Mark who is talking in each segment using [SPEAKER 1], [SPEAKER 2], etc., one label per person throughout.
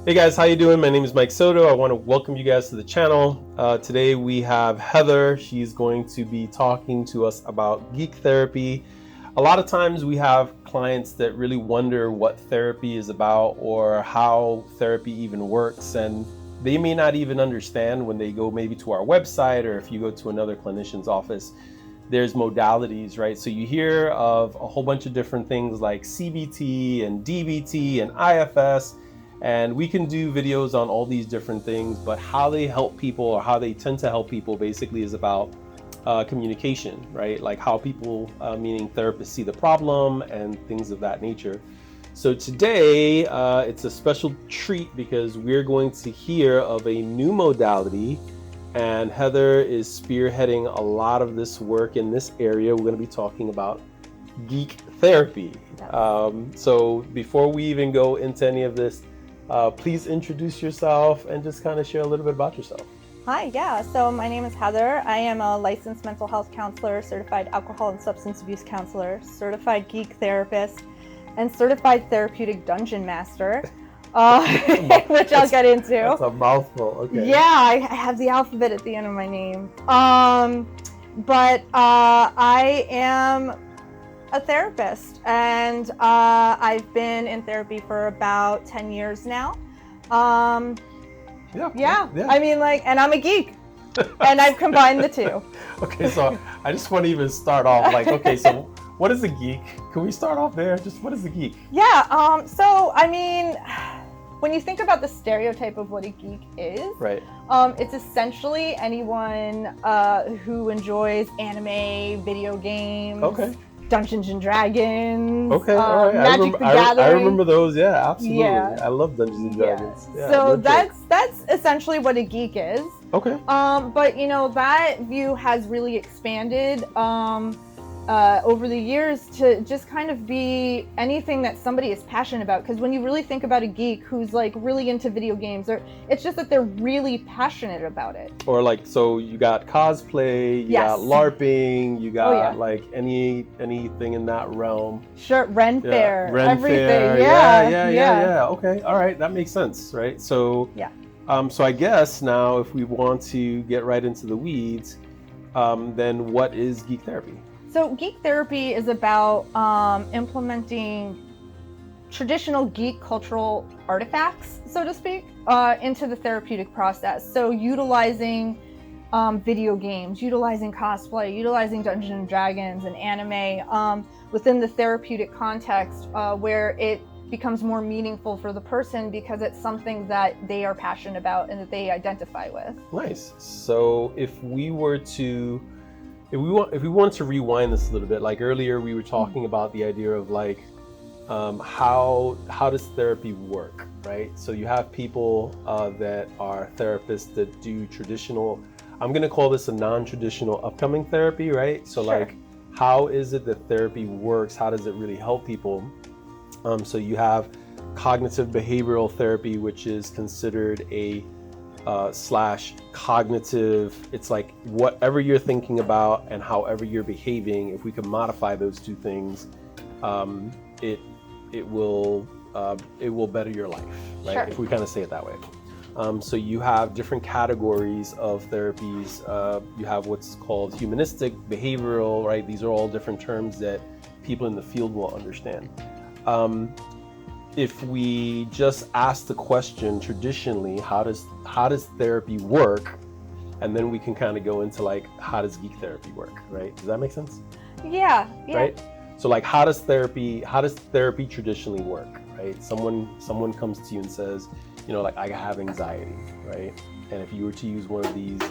[SPEAKER 1] Hey guys, how you doing? My name is Mike Soto. I want to welcome you guys to the channel. Today we have Heather. She's going to be talking to us about geek therapy. A lot of times we have clients that really wonder what therapy is about or how therapy even works, and they may not even understand when they go maybe to our website, or if you go to another clinician's office, there's modalities, right? So you hear of a whole bunch of different things like CBT and DBT and IFS. And we can do videos on all these different things, but how they help people or how they tend to help people basically is about communication, right? Like how people, meaning therapists, see the problem and things of that nature. So today it's a special treat because we're going to hear of a new modality, and Heather is spearheading a lot of this work in this area. We're going to be talking about geek therapy. So before we even go into any of this, please introduce yourself and just kind of share a little bit about yourself.
[SPEAKER 2] Hi, so my name is Heather. I am a licensed mental health counselor, certified alcohol and substance abuse counselor, certified geek therapist, and certified therapeutic dungeon master, which I'll get into.
[SPEAKER 1] That's a mouthful, okay.
[SPEAKER 2] Yeah, I have the alphabet at the end of my name. But I am a therapist, and I've been in therapy for about 10 years now. Yeah. I mean, and I'm a geek, and I've combined the two.
[SPEAKER 1] Okay, so I just want to even start off okay, so what is a geek? Can we start off there? Just what is a geek?
[SPEAKER 2] Yeah, so I mean, when you think about the stereotype of what a geek is,
[SPEAKER 1] right?
[SPEAKER 2] It's essentially anyone who enjoys anime, video games.
[SPEAKER 1] Okay.
[SPEAKER 2] Dungeons and Dragons.
[SPEAKER 1] Okay, all right.
[SPEAKER 2] Magic the Gathering.
[SPEAKER 1] I remember those. Yeah, absolutely.
[SPEAKER 2] Yeah.
[SPEAKER 1] I love Dungeons and Dragons. Yeah,
[SPEAKER 2] so that's essentially what a geek is.
[SPEAKER 1] Okay.
[SPEAKER 2] But that view has really expanded over the years to just kind of be anything that somebody is passionate about. Because when you really think about a geek who's really into video games, it's just that they're really passionate about it.
[SPEAKER 1] Or so you got cosplay, you got LARPing, you got anything in that realm.
[SPEAKER 2] Sure, Ren Fair, everything.
[SPEAKER 1] Fair. Yeah. Okay, all right, that makes sense, right? So
[SPEAKER 2] yeah.
[SPEAKER 1] So I guess now if we want to get right into the weeds, then what is geek therapy?
[SPEAKER 2] So geek therapy is about implementing traditional geek cultural artifacts, so to speak, into the therapeutic process. So utilizing video games, utilizing cosplay, utilizing Dungeons and Dragons and anime within the therapeutic context where it becomes more meaningful for the person because it's something that they are passionate about and that they identify with. Nice.
[SPEAKER 1] So if we want to rewind this a little bit, earlier we were talking about the idea of how does therapy work, right? So you have people that are therapists that do traditional, I'm going to call this a non-traditional upcoming therapy, right? So
[SPEAKER 2] sure.
[SPEAKER 1] How is it that therapy works? How does it really help people? So you have cognitive behavioral therapy, which is considered a / cognitive. It's whatever you're thinking about and however you're behaving, if we can modify those two things, it will better your life, right?
[SPEAKER 2] Sure.
[SPEAKER 1] If we kind of say it that way. So you have different categories of therapies. You have what's called humanistic, behavioral, right? These are all different terms that people in the field will understand. If we just ask the question traditionally, how does therapy work? And then we can kind of go into how does geek therapy work, right? Does that make sense?
[SPEAKER 2] Yeah.
[SPEAKER 1] Right? So how does therapy traditionally work, right? Someone comes to you and says, I have anxiety, right? And if you were to use one of these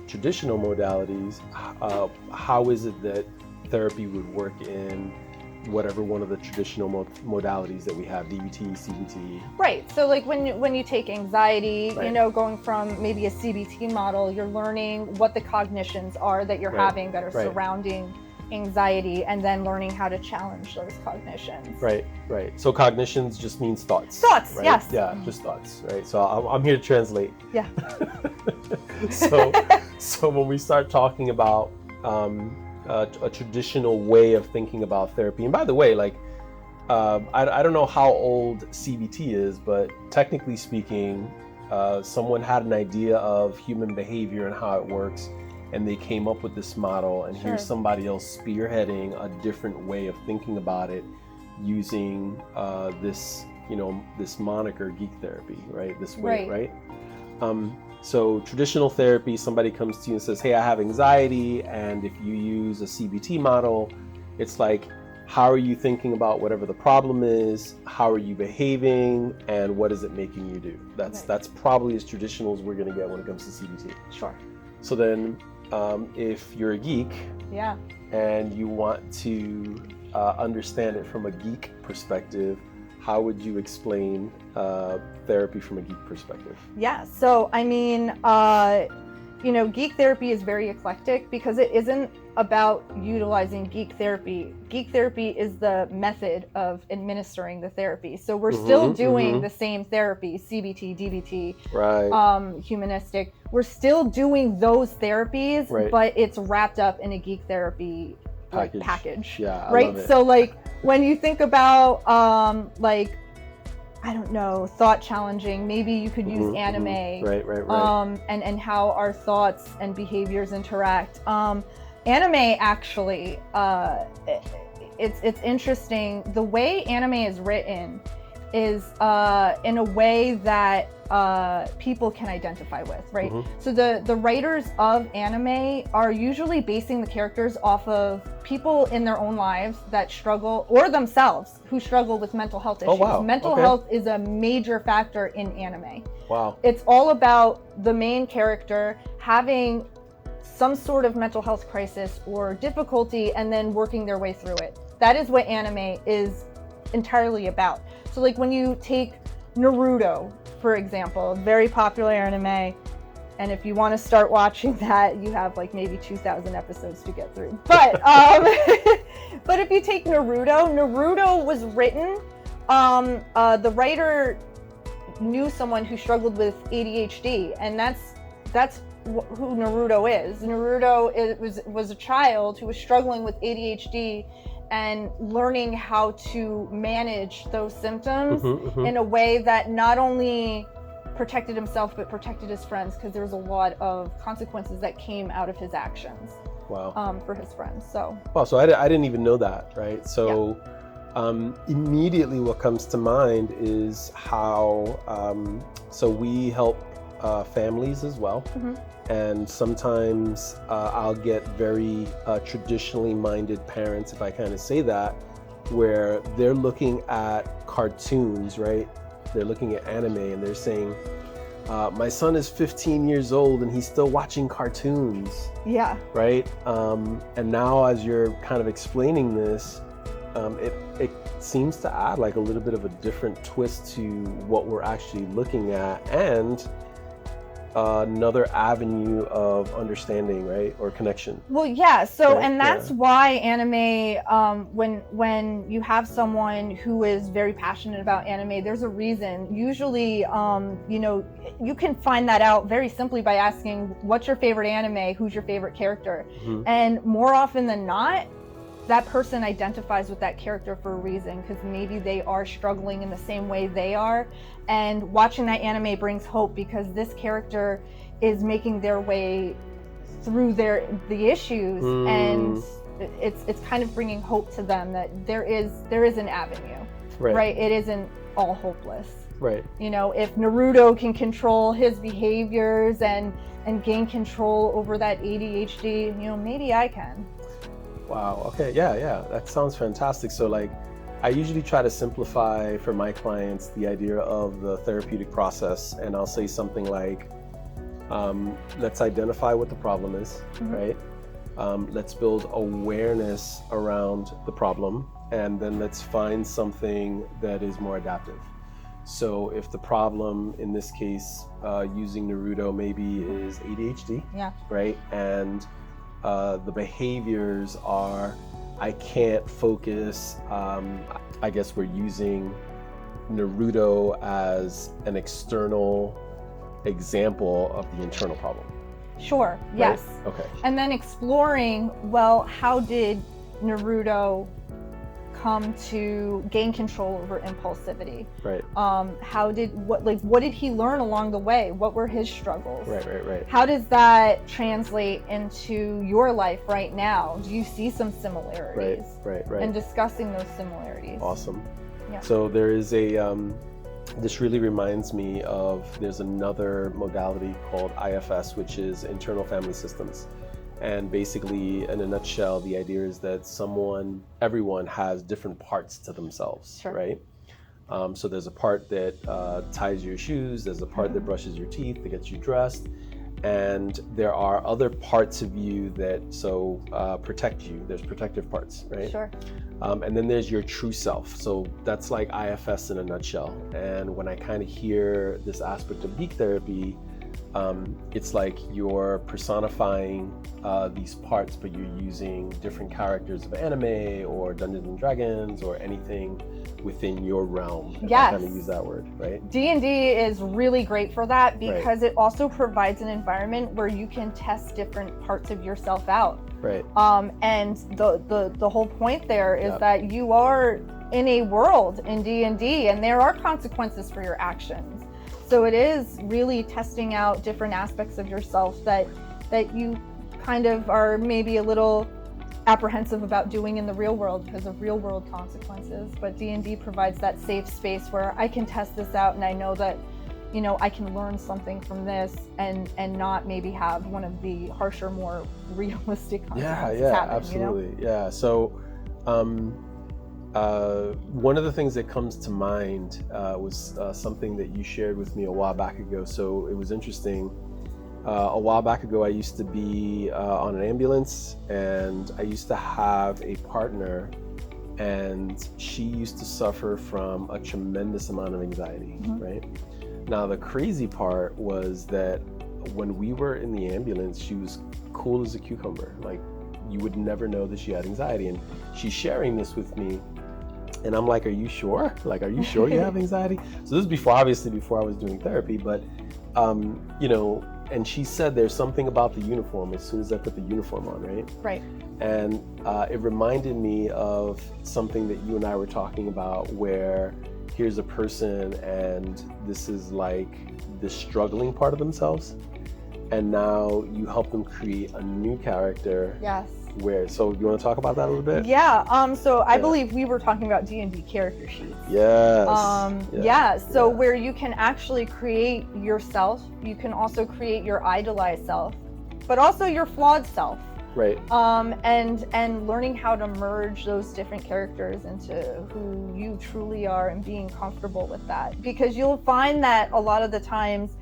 [SPEAKER 1] traditional modalities, how is it that therapy would work in whatever one of the traditional modalities that we have, DBT, CBT?
[SPEAKER 2] Right. So when you take anxiety,
[SPEAKER 1] right.
[SPEAKER 2] Going from maybe a CBT model, you're learning what the cognitions are that you're
[SPEAKER 1] right.
[SPEAKER 2] having that are
[SPEAKER 1] right.
[SPEAKER 2] surrounding anxiety, and then learning how to challenge those cognitions.
[SPEAKER 1] Right. So cognitions just means thoughts.
[SPEAKER 2] Thoughts,
[SPEAKER 1] right?
[SPEAKER 2] yes.
[SPEAKER 1] Yeah, just thoughts, right? So I'm here to translate.
[SPEAKER 2] Yeah.
[SPEAKER 1] So when we start talking about a traditional way of thinking about therapy, and by the way, I don't know how old CBT is, but technically speaking, someone had an idea of human behavior and how it works, and they came up with this model, and
[SPEAKER 2] Sure.
[SPEAKER 1] here's somebody else spearheading a different way of thinking about it using this, this moniker, geek therapy, right? This way, right? So traditional therapy, somebody comes to you and says, hey, I have anxiety, and if you use a CBT model, it's like, how are you thinking about whatever the problem is? How are you behaving? And what is it making you do? That's probably as traditional as we're going to get when it comes to CBT.
[SPEAKER 2] Sure.
[SPEAKER 1] So then if you're a geek and you want to understand it from a geek perspective, how would you explain therapy from a geek perspective?
[SPEAKER 2] Yeah, so I mean, geek therapy is very eclectic because it isn't about utilizing geek therapy. Geek therapy is the method of administering the therapy. So we're still doing the same therapy, CBT, DBT, humanistic. We're still doing those therapies, but it's wrapped up in a geek therapy package.
[SPEAKER 1] Yeah,
[SPEAKER 2] right.
[SPEAKER 1] I love it.
[SPEAKER 2] So like when you think about I don't know, thought challenging, maybe you could use anime, and how our thoughts and behaviors interact. Anime actually, it's interesting. The way anime is written is in a way that people can identify with, right? So the writers of anime are usually basing the characters off of people in their own lives that struggle, or themselves who struggle with mental health issues. Mental health is a major factor in anime.
[SPEAKER 1] Wow.
[SPEAKER 2] It's all about the main character having some sort of mental health crisis or difficulty and then working their way through it. That is what anime is entirely about. So like when you take Naruto, for example, a very popular anime, and if you want to start watching that, you have like maybe 2,000 episodes to get through. But but if you take Naruto was written, the writer knew someone who struggled with ADHD, and that's who Naruto is. Naruto was a child who was struggling with ADHD and learning how to manage those symptoms in a way that not only protected himself but protected his friends, because there was a lot of consequences that came out of his actions.
[SPEAKER 1] Wow.
[SPEAKER 2] For his friends. So
[SPEAKER 1] so I didn't even know that, right? So immediately what comes to mind is how so we help families as well. And sometimes I'll get very traditionally minded parents, if I kind of say that, where they're looking at cartoons, right? They're looking at anime and they're saying, my son is 15 years old and he's still watching cartoons.
[SPEAKER 2] Yeah.
[SPEAKER 1] Right? And now as you're kind of explaining this, it seems to add like a little bit of a different twist to what we're actually looking at, and another avenue of understanding, right, or connection.
[SPEAKER 2] Well, yeah. So, and that's why anime, when you have someone who is very passionate about anime, there's a reason. Usually, you can find that out very simply by asking, what's your favorite anime? Who's your favorite character? And more often than not, that person identifies with that character for a reason, because maybe they are struggling in the same way they are. And watching that anime brings hope, because this character is making their way through the issues, and it's kind of bringing hope to them that there is an avenue, right? It isn't all hopeless,
[SPEAKER 1] right?
[SPEAKER 2] If Naruto can control his behaviors and gain control over that ADHD, maybe I can.
[SPEAKER 1] Wow. Okay. Yeah. That sounds fantastic. So like, I usually try to simplify for my clients the idea of the therapeutic process, and I'll say something like, let's identify what the problem is, right? Let's build awareness around the problem, and then let's find something that is more adaptive. So if the problem in this case, using Naruto, maybe is ADHD, right? And the behaviors are, I can't focus. I guess we're using Naruto as an external example of the internal problem.
[SPEAKER 2] Sure,
[SPEAKER 1] right?
[SPEAKER 2] yes.
[SPEAKER 1] Okay.
[SPEAKER 2] And then exploring, well, how did Naruto come to gain control over impulsivity?
[SPEAKER 1] Right.
[SPEAKER 2] What did he learn along the way? What were his struggles?
[SPEAKER 1] Right.
[SPEAKER 2] How does that translate into your life right now? Do you see some similarities?
[SPEAKER 1] Right.
[SPEAKER 2] And discussing those similarities.
[SPEAKER 1] Awesome.
[SPEAKER 2] Yeah.
[SPEAKER 1] So there is this really reminds me of, there's another modality called IFS, which is internal family systems. And basically, in a nutshell, the idea is that everyone has different parts to themselves,
[SPEAKER 2] Sure.
[SPEAKER 1] right? So there's a part that ties your shoes, there's a part that brushes your teeth, that gets you dressed, and there are other parts of you that protect you. There's protective parts, right?
[SPEAKER 2] Sure.
[SPEAKER 1] And then there's your true self. So that's like IFS in a nutshell. And when I kind of hear this aspect of geek therapy, it's like you're personifying these parts, but you're using different characters of anime or Dungeons and Dragons or anything within your realm. If
[SPEAKER 2] Yes.
[SPEAKER 1] I kind of use that word, right?
[SPEAKER 2] D&D is really great for that because it also provides an environment where you can test different parts of yourself out.
[SPEAKER 1] Right.
[SPEAKER 2] And the whole point there is that you are in a world in D&D, and there are consequences for your actions. So it is really testing out different aspects of yourself that you kind of are maybe a little apprehensive about doing in the real world because of real world consequences. But D&D provides that safe space where I can test this out, and I know that, you know, I can learn something from this and not maybe have one of the harsher, more realistic consequences happen,
[SPEAKER 1] absolutely.
[SPEAKER 2] You know?
[SPEAKER 1] Yeah. So one of the things that comes to mind was something that you shared with me a while back ago. So it was interesting. A while back ago, I used to be on an ambulance, and I used to have a partner, and she used to suffer from a tremendous amount of anxiety, right? Now, the crazy part was that when we were in the ambulance, she was cool as a cucumber. Like, you would never know that she had anxiety. And she's sharing this with me, and I'm like, are you sure? Like, are you sure you have anxiety? So this is obviously before I was doing therapy, but, you know, and she said there's something about the uniform as soon as I put the uniform on, right?
[SPEAKER 2] Right.
[SPEAKER 1] And it reminded me of something that you and I were talking about, where here's a person and this is like the struggling part of themselves, and now you help them create a new character.
[SPEAKER 2] Yes.
[SPEAKER 1] So you want to talk about that a little bit?
[SPEAKER 2] Yeah. So I believe we were talking about D&D character sheets.
[SPEAKER 1] Yes.
[SPEAKER 2] So where you can actually create yourself, you can also create your idolized self, but also your flawed self.
[SPEAKER 1] Right.
[SPEAKER 2] And learning how to merge those different characters into who you truly are and being comfortable with that. Because you'll find that a lot of the times,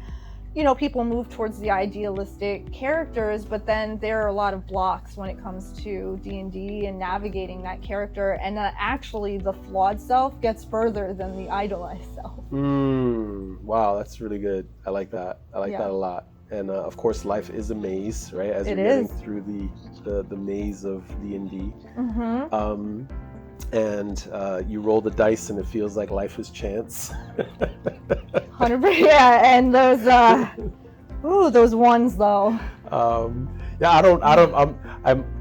[SPEAKER 2] you know, people move towards the idealistic characters, but then there are a lot of blocks when it comes to D&D and navigating that character, and that actually the flawed self gets further than the idolized self.
[SPEAKER 1] Wow, that's really good. I like that. I like that a lot. And of course, life is a maze, right? As you're getting through the maze of D&D. And you roll the dice and it feels like life is chance.
[SPEAKER 2] 100%, yeah, and those ones though.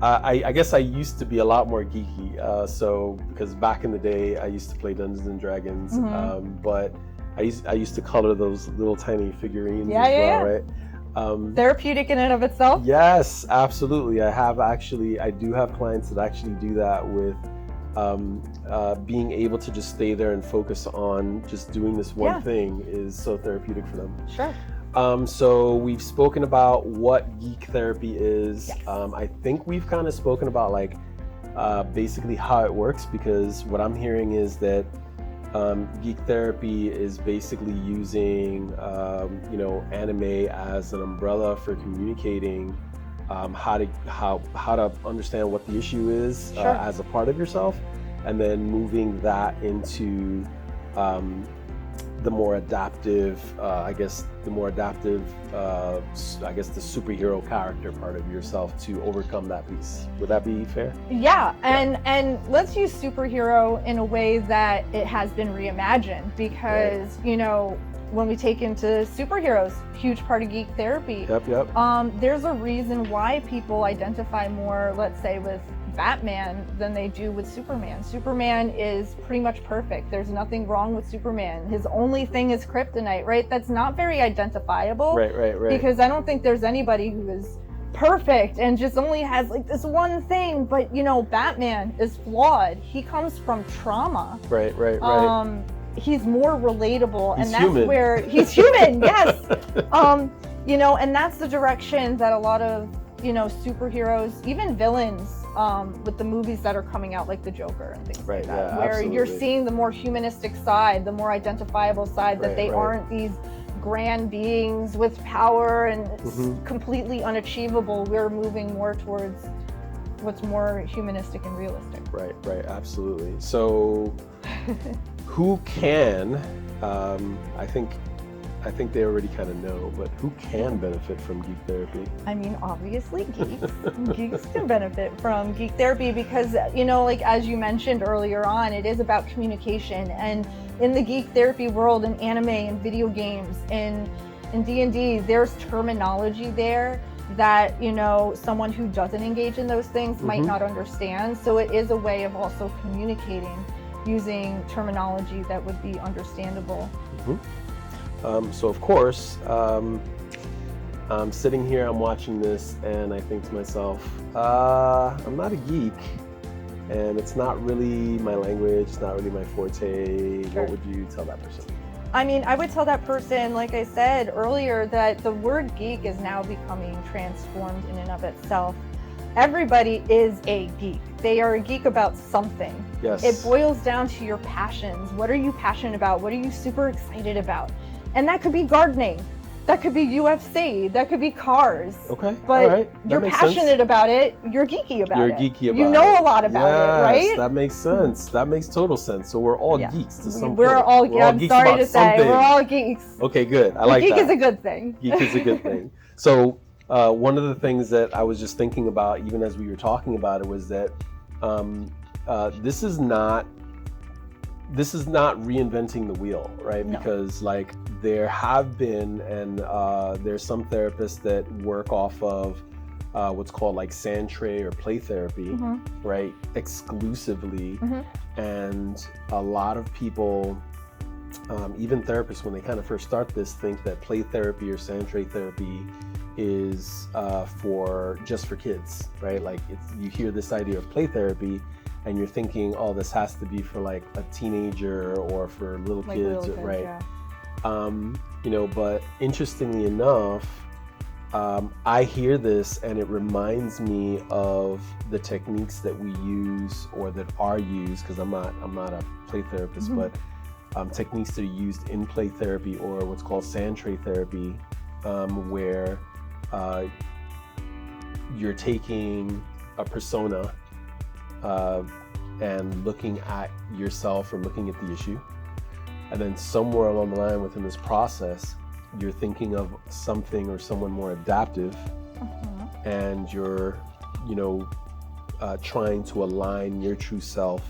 [SPEAKER 1] I guess I used to be a lot more geeky. So because back in the day I used to play Dungeons and Dragons, but I used to color those little tiny figurines right?
[SPEAKER 2] Therapeutic in and of itself.
[SPEAKER 1] Yes, absolutely. I do have clients that actually do that with being able to just stay there and focus on just doing this one thing is so therapeutic for them.
[SPEAKER 2] Sure.
[SPEAKER 1] So we've spoken about what geek therapy is.
[SPEAKER 2] Yes.
[SPEAKER 1] I think we've kind of spoken about like basically how it works, because what I'm hearing is that geek therapy is basically using you know, anime as an umbrella for communicating how to understand what the issue is as a part of yourself, and then moving that into the more adaptive, the superhero character part of yourself to overcome that piece. Would that be fair?
[SPEAKER 2] Yeah, and let's use superhero in a way that it has been reimagined, because you know, when we take into superheroes, huge part of geek therapy.
[SPEAKER 1] Yep.
[SPEAKER 2] There's a reason why people identify more, let's say, with Batman than they do with Superman. Superman is pretty much perfect. There's nothing wrong with Superman. His only thing is kryptonite, right? That's not very identifiable.
[SPEAKER 1] Right.
[SPEAKER 2] Because I don't think there's anybody who is perfect and just only has like this one thing. But you know, Batman is flawed. He comes from trauma.
[SPEAKER 1] Right.
[SPEAKER 2] He's more relatable,
[SPEAKER 1] He's
[SPEAKER 2] and that's
[SPEAKER 1] human.
[SPEAKER 2] where he's human. Yes. You know, and that's the direction that a lot of, you know, superheroes, even villains, with the movies that are coming out, like the Joker and things like that, where
[SPEAKER 1] absolutely.
[SPEAKER 2] you're seeing the more humanistic side, the more identifiable side, that they aren't these grand beings with power and completely unachievable. We're moving more towards what's more humanistic and realistic.
[SPEAKER 1] Right, absolutely. So who can, I think they already kind of know, but who can benefit from geek therapy?
[SPEAKER 2] I mean, obviously geeks. Geeks can benefit from geek therapy because, you know, like as you mentioned earlier on, it is about communication. And in the geek therapy world, in anime and video games, in D&D, there's terminology there that, you know, someone who doesn't engage in those things might not understand. So it is a way of also communicating using terminology that would be understandable.
[SPEAKER 1] So of course, I'm sitting here, I'm watching this, and I think to myself, I'm not a geek, and it's not really my language, it's not really my forte.
[SPEAKER 2] Sure.
[SPEAKER 1] What would you tell that person?
[SPEAKER 2] I mean, I would tell that person, like I said earlier, that the word geek is now becoming transformed in and of itself. Everybody is a geek. They are a geek about something.
[SPEAKER 1] Yes.
[SPEAKER 2] It boils down to your passions. What are you passionate about? What are you super excited about? And that could be gardening. That could be UFC. That could be cars.
[SPEAKER 1] Okay.
[SPEAKER 2] But
[SPEAKER 1] all right.
[SPEAKER 2] you're passionate about it. You're geeky about it.
[SPEAKER 1] You're geeky about it.
[SPEAKER 2] You know a lot about it, right?
[SPEAKER 1] Yes, that makes sense. That makes total sense. So we're all geeks to some
[SPEAKER 2] We're
[SPEAKER 1] point.
[SPEAKER 2] all,
[SPEAKER 1] We're all
[SPEAKER 2] I'm
[SPEAKER 1] geeks
[SPEAKER 2] sorry
[SPEAKER 1] about
[SPEAKER 2] to say,
[SPEAKER 1] something.
[SPEAKER 2] we're all geeks.
[SPEAKER 1] Okay, good. I like
[SPEAKER 2] geek
[SPEAKER 1] that.
[SPEAKER 2] Geek is a good thing.
[SPEAKER 1] Geek is a good thing. So one of the things that I was just thinking about, even as we were talking about it, was that this is not reinventing the wheel, right?
[SPEAKER 2] No.
[SPEAKER 1] Because like there have been, and there's some therapists that work off of what's called like sand tray or play therapy, right? Exclusively. And a lot of people, even therapists, when they kind of first start this, think that play therapy or sand tray therapy is just for kids, right? Like you hear this idea of play therapy and you're thinking, oh, this has to be for like a teenager or for little kids, right?
[SPEAKER 2] Yeah.
[SPEAKER 1] You know, but interestingly enough, I hear this and it reminds me of the techniques that we use or that are used, because I'm not a play therapist, but techniques that are used in play therapy or what's called sand tray therapy, where you're taking a persona and looking at yourself or looking at the issue, and then somewhere along the line within this process, you're thinking of something or someone more adaptive, and you're, you know, trying to align your true self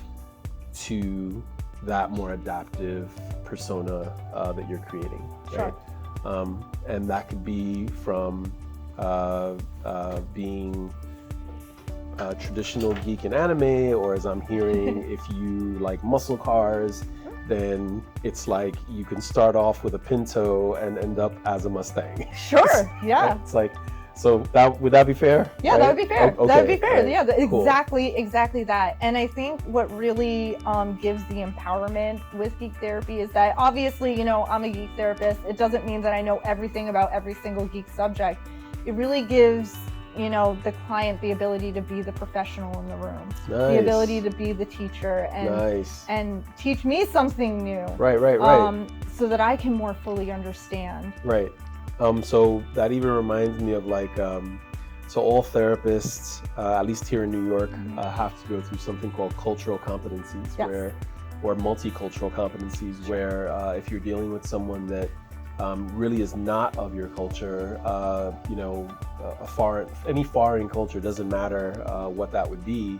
[SPEAKER 1] to that more adaptive persona that you're creating, right?
[SPEAKER 2] Sure.
[SPEAKER 1] And that could be from being a traditional geek in anime, or as I'm hearing, if you like muscle cars, then it's like you can start off with a Pinto and end up as a Mustang.
[SPEAKER 2] Sure, yeah.
[SPEAKER 1] It's like, so that would that be fair?
[SPEAKER 2] Yeah,
[SPEAKER 1] right?
[SPEAKER 2] that would be fair.
[SPEAKER 1] Okay,
[SPEAKER 2] that would be fair.
[SPEAKER 1] right.
[SPEAKER 2] Yeah,
[SPEAKER 1] Cool.
[SPEAKER 2] exactly that. And I think what really gives the empowerment with geek therapy is that obviously, you know, I'm a geek therapist. It doesn't mean that I know everything about every single geek subject. It really gives, you know, the client the ability to be the professional in the room, the ability to be the teacher and teach me something new.
[SPEAKER 1] Right.
[SPEAKER 2] So that I can more fully understand.
[SPEAKER 1] Right. So that even reminds me of like, so all therapists, at least here in New York, have to go through something called cultural competencies, or multicultural competencies, where if you're dealing with someone that really is not of your culture, you know, any foreign culture, doesn't matter what that would be,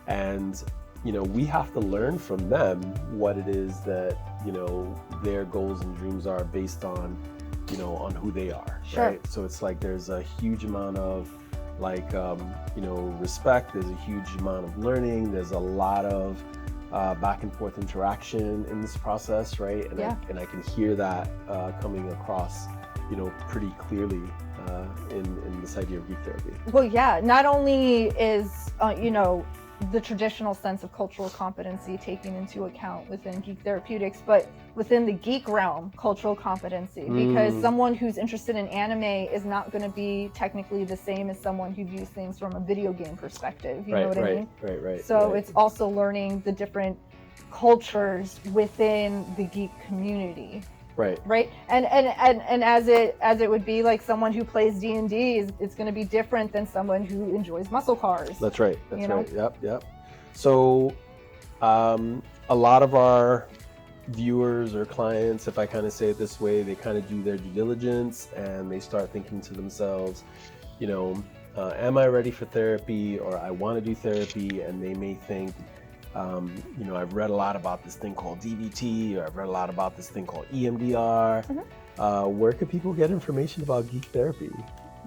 [SPEAKER 1] and you know, we have to learn from them what it is that, you know, their goals and dreams are based on, you know, on who they are,
[SPEAKER 2] Sure.
[SPEAKER 1] right? So it's like there's a huge amount of like respect. There's a huge amount of learning. There's a lot of back and forth interaction in this process, right? And I can hear that coming across, pretty clearly in this idea of geek therapy.
[SPEAKER 2] Well, yeah, not only is the traditional sense of cultural competency taken into account within geek therapeutics, but within the geek realm, cultural competency, because someone who's interested in anime is not going to be technically the same as someone who views things from a video game perspective. You know what I mean?
[SPEAKER 1] Right.
[SPEAKER 2] So it's also learning the different cultures within the geek community. Right. And as it would be like someone who plays D&D it's going to be different than someone who enjoys muscle cars.
[SPEAKER 1] That's right. Yep. So a lot of our viewers or clients, if I kind of say it this way, they kind of do their due diligence and they start thinking to themselves, am I ready for therapy, or I want to do therapy, and they may think, I've read a lot about this thing called DBT, or I've read a lot about this thing called EMDR. Where could people get information about geek therapy?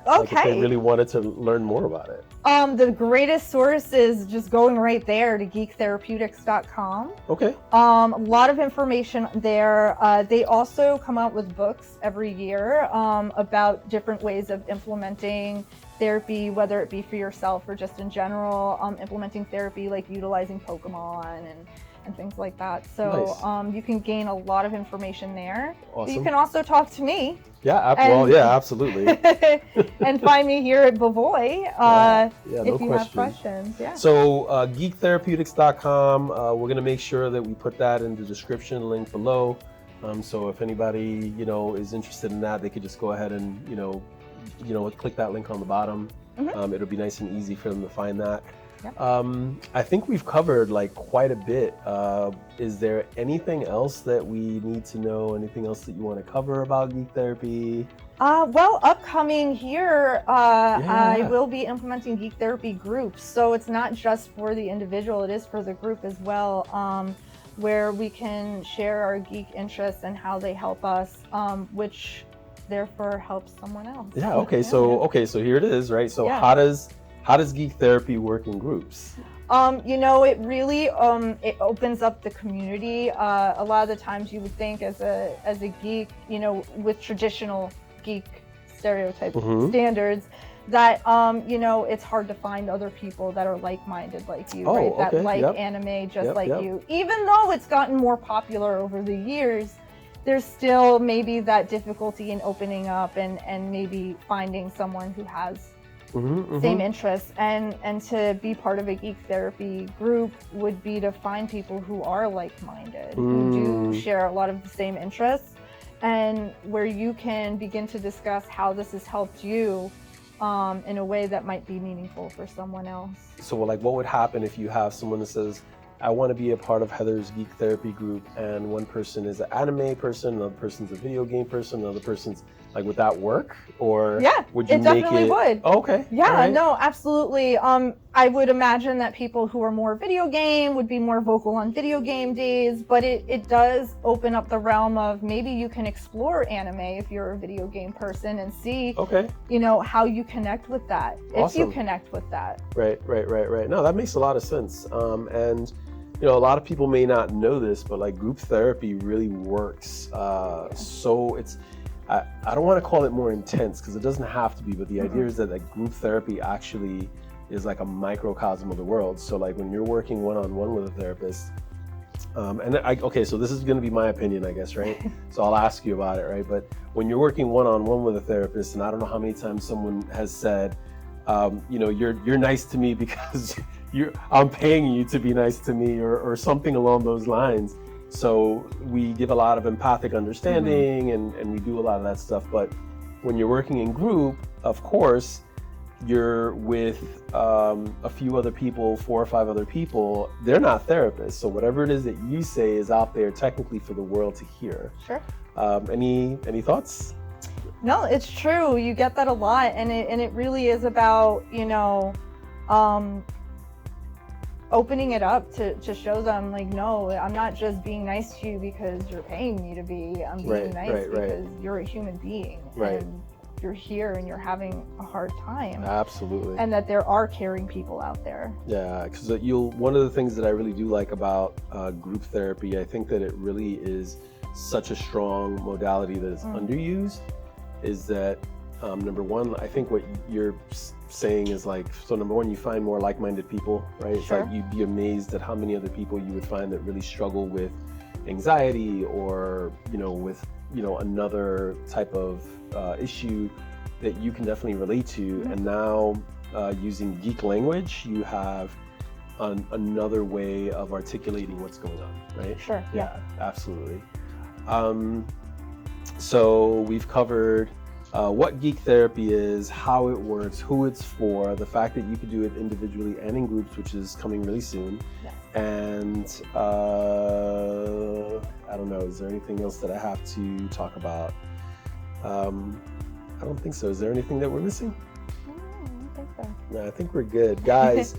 [SPEAKER 2] Okay.
[SPEAKER 1] Like if they really wanted to learn more about it.
[SPEAKER 2] The greatest source is just going right there to geektherapeutics.com.
[SPEAKER 1] Okay.
[SPEAKER 2] A lot of information there. They also come out with books every year about different ways of implementing therapy, whether it be for yourself or just in general, implementing therapy like utilizing Pokemon and things like that. So nice. You can gain a lot of information there.
[SPEAKER 1] Awesome.
[SPEAKER 2] You can also talk to me.
[SPEAKER 1] Yeah, absolutely.
[SPEAKER 2] And find me here at BAVOY if you have questions. Yeah.
[SPEAKER 1] So geektherapeutics.com, we're going to make sure that we put that in the description link below. So if anybody, is interested in that, they could just go ahead and, click that link on the bottom. It'll be nice and easy for them to find that. Yep. I think we've covered quite a bit. Is there anything else that we need to know? Anything else that you want to cover about geek therapy?
[SPEAKER 2] Well, upcoming here, I will be implementing geek therapy groups. So it's not just for the individual, it is for the group as well, where we can share our geek interests and how they help us, which therefore helps someone else.
[SPEAKER 1] Yeah. Okay. So here it is, right? So how does geek therapy work in groups?
[SPEAKER 2] It really it opens up the community. A lot of the times you would think as a geek, with traditional geek stereotype standards, that it's hard to find other people that are like-minded like you, right? That anime just like you. Even though it's gotten more popular over the years, there's still maybe that difficulty in opening up and maybe finding someone who has same interests, and to be part of a geek therapy group would be to find people who are like-minded, who do share a lot of the same interests, and where you can begin to discuss how this has helped you in a way that might be meaningful for someone else.
[SPEAKER 1] So what would happen if you have someone that says, I want to be a part of Heather's geek therapy group, and one person is an anime person, another person's a video game person, another person's would that work? Or would you make it?
[SPEAKER 2] Definitely would.
[SPEAKER 1] Oh, okay.
[SPEAKER 2] Yeah,
[SPEAKER 1] right.
[SPEAKER 2] No, absolutely. I would imagine that people who are more video game would be more vocal on video game days, but it does open up the realm of maybe you can explore anime if you're a video game person and see, how you connect with that, if you connect with that. Right.
[SPEAKER 1] No, that makes a lot of sense. And a lot of people may not know this, but group therapy really works. So it's, I don't want to call it more intense because it doesn't have to be, but the idea is that group therapy actually is like a microcosm of the world. So when you're working one-on-one with a therapist, so this is going to be my opinion, I guess, right? So I'll ask you about it, right? But when you're working one-on-one with a therapist, and I don't know how many times someone has said, you're nice to me because I'm paying you to be nice to me, or something along those lines. So we give a lot of empathic understanding and we do a lot of that stuff. But when you're working in group, of course, you're with a few other people, 4 or 5 other people. They're not therapists. So whatever it is that you say is out there technically for the world to hear.
[SPEAKER 2] Sure.
[SPEAKER 1] Any thoughts?
[SPEAKER 2] No, it's true. You get that a lot. And it really is about, opening it up to show them no, I'm not just being nice to you because you're paying me to be. I'm being nice because you're a human being.
[SPEAKER 1] Right.
[SPEAKER 2] And you're here and you're having a hard time.
[SPEAKER 1] Absolutely.
[SPEAKER 2] And that there are caring people out there.
[SPEAKER 1] Yeah, because one of the things that I really do like about group therapy, I think that it really is such a strong modality that is underused, is that number one, I think what you're saying is like, so number one, you find more like-minded people, right? It's like you'd be amazed at how many other people you would find that really struggle with anxiety or, with, another type of issue that you can definitely relate to. And now using geek language, you have another way of articulating what's going on, right?
[SPEAKER 2] Sure.
[SPEAKER 1] Yeah, absolutely. So we've covered what geek therapy is, how it works, who it's for, the fact that you can do it individually and in groups, which is coming really soon.
[SPEAKER 2] Yes.
[SPEAKER 1] And I don't know, is there anything else that I have to talk about? I don't think so. Is there anything that we're missing?
[SPEAKER 2] No, I don't think so.
[SPEAKER 1] No, I think we're good. Guys,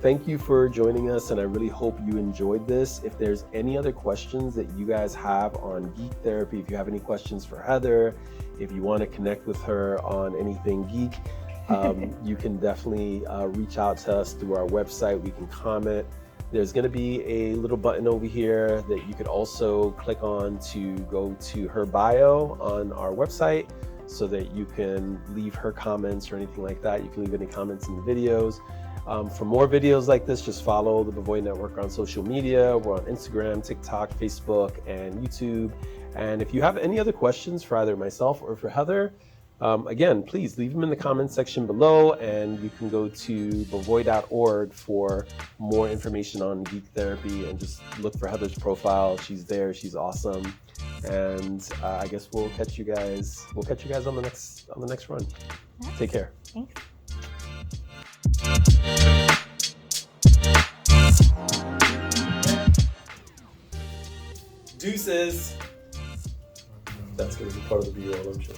[SPEAKER 1] thank you for joining us, and I really hope you enjoyed this. If there's any other questions that you guys have on geek therapy, if you have any questions for Heather, if you want to connect with her on anything geek, you can definitely reach out to us through our website. We can comment. There's going to be a little button over here that you could also click on to go to her bio on our website so that you can leave her comments or anything like that. You can leave any comments in the videos. For more videos like this, just follow the BAVOY Network on social media. We're on Instagram, TikTok, Facebook, and YouTube. And if you have any other questions for either myself or for Heather, again, please leave them in the comments section below, and you can go to bavoy.org for more information on geek therapy, and just look for Heather's profile. She's there. She's awesome. And I guess we'll catch you guys on the next run.
[SPEAKER 2] Yeah.
[SPEAKER 1] Take care.
[SPEAKER 2] Thanks.
[SPEAKER 1] Deuces. That's going to be part of the B-roll, I'm sure.